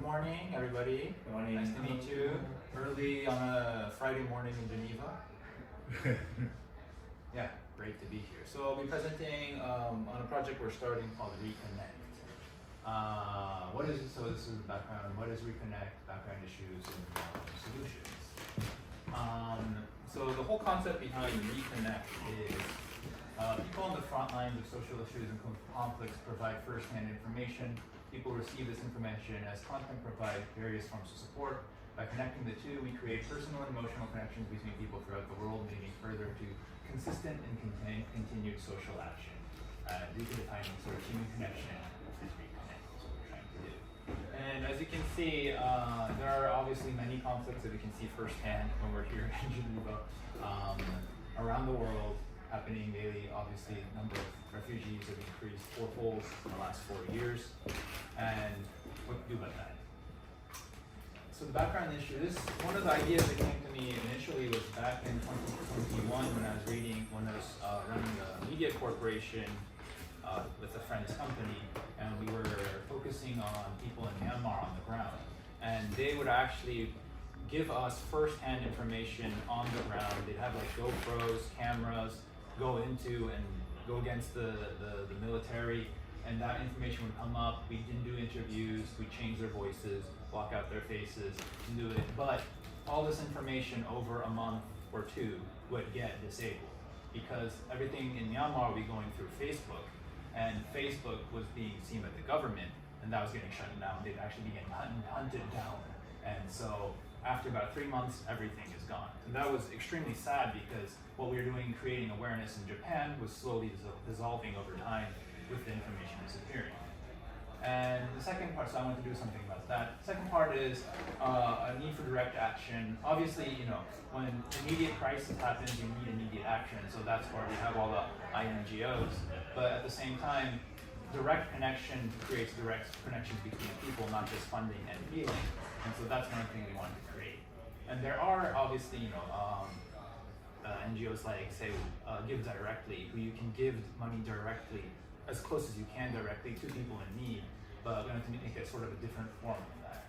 morning, everybody. Good morning. Nice to meet you. Early on a Friday morning in Geneva. Yeah, great to be here. So I'll be presenting on a project we're starting called Reconnect. So this is the background. What is Reconnect? Background issues and solutions. So the whole concept behind Reconnect is people on the front lines of social issues and conflicts provide first-hand information. People receive this information as content, provide various forms of support. By connecting the two, we create personal and emotional connections between people throughout the world, leading further to consistent and continued social action. Due to defining sort of human connection is Reconnect, is what we're trying to do. And as you can see, there are obviously many conflicts that we can see firsthand when we're here in Geneva, around the world, happening daily. Obviously, the number of refugees have increased fourfold in the last 4 years. And what to do about that? So the background issue, one of the ideas that came to me initially was back in 2021 when I was running a media corporation with a friend's company, and we were focusing on people in Myanmar on the ground. And they would actually give us first-hand information on the ground. They'd have like GoPros, cameras, go into and go against the military, and that information would come up. We didn't do interviews, we changed their voices, block out their faces, and do it. But all this information over a month or two would get disabled because everything in Myanmar would be going through Facebook, and Facebook was being seen by the government, and that was getting shut down. They'd actually be getting hunted down. And so after about 3 months, everything is gone. And that was extremely sad because what we were doing, creating awareness in Japan, was slowly dissolving over time with the information disappearing. And the second part, so I want to do something about that. Second part is a need for direct action. Obviously, when immediate crisis happens, you need immediate action. So that's why we have all the INGOs. But at the same time, direct connection creates direct connections between people, not just funding and healing. And so that's one thing we wanted to create. And there are obviously, NGOs like, say, Give Directly, who you can give money directly, as close as you can directly to people in need, but we have to make it sort of a different form of that.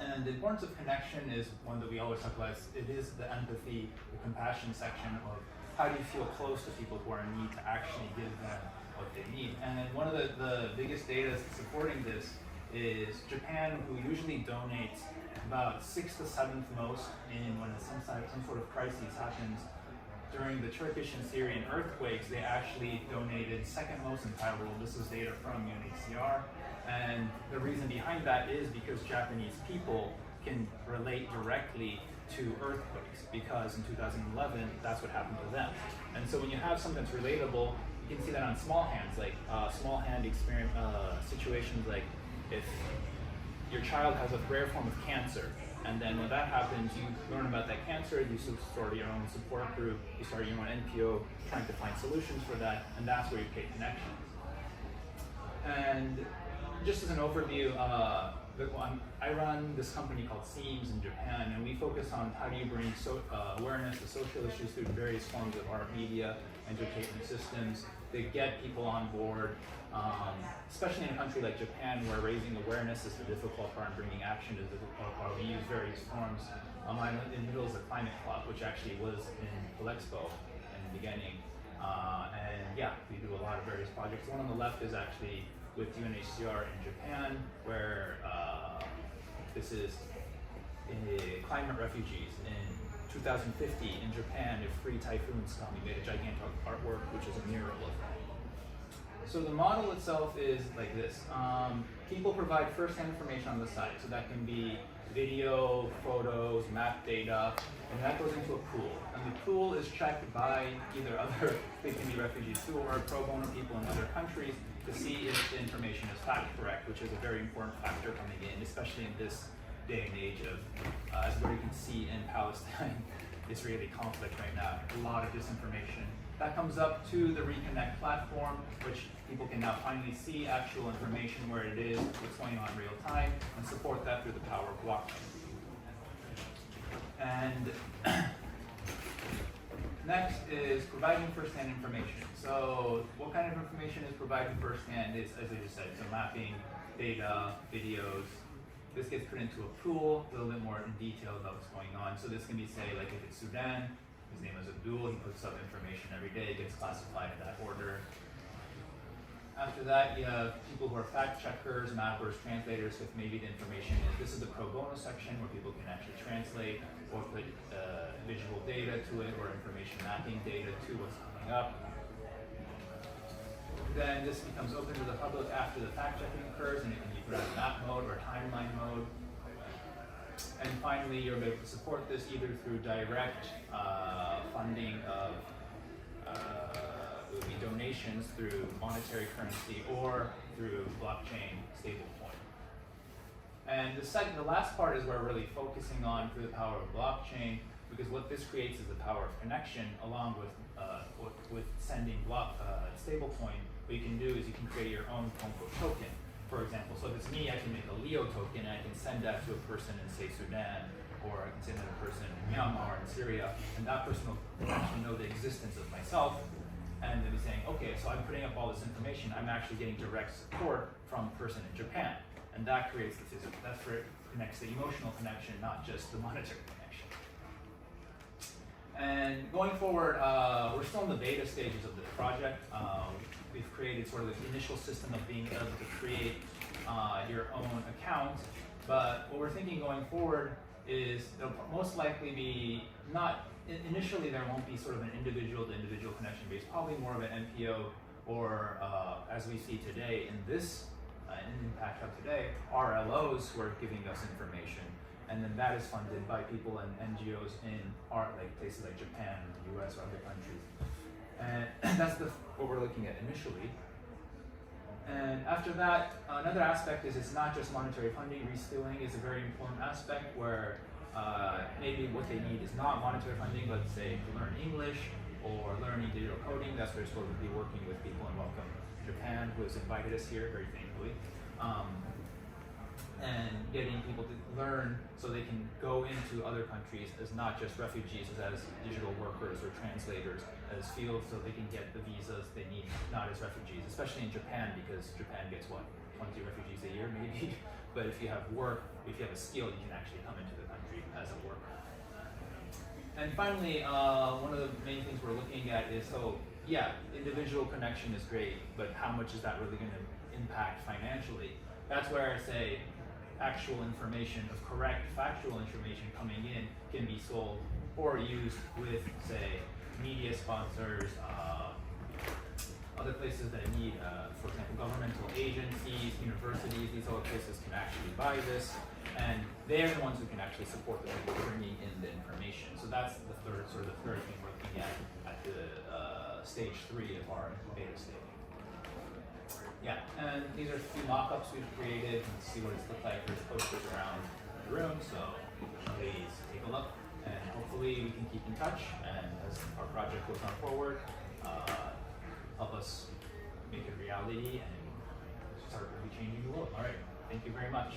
And the importance of connection is one that we always talk about. It is the empathy, the compassion section of how do you feel close to people who are in need to actually give them what they need. And one of the biggest data supporting this is Japan, who usually donates about 6th to 7th most when some sort of crisis happens. During the Turkish and Syrian earthquakes, they actually donated second most in the entire world. This is data from UNHCR. And the reason behind that is because Japanese people can relate directly to earthquakes, because in 2011, that's what happened to them. And so when you have something that's relatable, you can see that on small hands, like small hand experience situations, like if your child has a rare form of cancer, and then when that happens, you learn about that cancer, you start your own support group, you start your own NPO trying to find solutions for that, and that's where you create connections. And just as an overview, I run this company called Seams in Japan, and we focus on how do you bring awareness to social issues through various forms of art, media, entertainment systems to get people on board, especially in a country like Japan where raising awareness is the difficult part and bringing action is the difficult part. We use various forms. I'm in the middle of the Climate Club, which actually was in Expo in the beginning. And yeah, we do a lot of various projects. The one on the left is actually with UNHCR in Japan, where this is climate refugees. In 2050 in Japan, if 3 typhoons come, we made a gigantic artwork, which is a mural of that. So the model itself is like this. People provide first-hand information on the site, so that can be video, photos, map data, and that goes into a pool. And the pool is checked by either other Filipino refugees too, or pro bono people in other countries to see if the information is fact correct, which is a very important factor coming in, especially in this day and age of, as everybody can see in Palestine, Israeli conflict right now, a lot of disinformation. That comes up to the Reconnect platform, which people can now finally see actual information where it is, what's going on in real time, and support that through the power of blockchain. And next is providing first-hand information. So what kind of information is provided first-hand is, as I just said, so mapping, data, videos, This gets put into a pool, a little bit more in detail about what's going on. So this can be, say, like if it's Sudan, his name is Abdul, he puts up information every day, gets classified in that order. After that, you have people who are fact checkers, mappers, translators, if maybe the information is, this is the pro bono section where people can actually translate or put visual data to it or information mapping data to what's coming up. Then this becomes open to the public after the fact checking occurs, and it can be put in map mode or timeline mode. And finally, you're able to support this either through direct funding of would be donations through monetary currency or through blockchain stablecoin. And the last part is where we're really focusing on through the power of blockchain, because what this creates is the power of connection along with sending stablecoin. What you can do is you can create your own token, for example. So if it's me, I can make a Leo token and I can send that to a person in, say, Sudan, or I can send that to a person in Myanmar in Syria, and that person will actually know the existence of myself, and they'll be saying, okay, so I'm putting up all this information, I'm actually getting direct support from a person in Japan, and that creates the physical, that's where it connects the emotional connection, not just the monetary connection. And going forward, we're still in the beta stages of this project. We've created sort of the initial system of being able to create your own account, but what we're thinking going forward is there'll most likely be initially there won't be sort of an individual to individual connection base, probably more of an NPO or as we see today in this in Impact Hub today, RLOs who are giving us information, and then that is funded by people and NGOs in places like Japan, the US, or other countries. And that's what we're looking at initially. And after that, another aspect is it's not just monetary funding. Reskilling is a very important aspect where maybe what they need is not monetary funding, but say to learn English or learning digital coding. That's where we're supposed to be working with people in Welcome Japan, who has invited us here very thankfully. And getting people to learn so they can go into other countries as not just refugees, as digital workers or translators, as fields, so they can get the visas they need, not as refugees, especially in Japan, because Japan gets, 20 refugees a year maybe, but if you have work, if you have a skill, you can actually come into the country as a worker. And finally, one of the main things we're looking at is, individual connection is great, but how much is that really going to impact financially? That's where I say actual information of correct factual information coming in can be sold or used with, say, media sponsors, other places that need, for example, governmental agencies, universities. These other places can actually buy this, and they're the ones who can actually support the people bringing in the information. So that's the third thing we're looking at the stage 3 of our beta stage. Yeah, and these are a few mock-ups we've created. Let's see what it's looked like. There's posters around the room, so please take a look. And hopefully we can keep in touch, and as our project goes on forward, help us make it reality and start really changing the world. All right, thank you very much.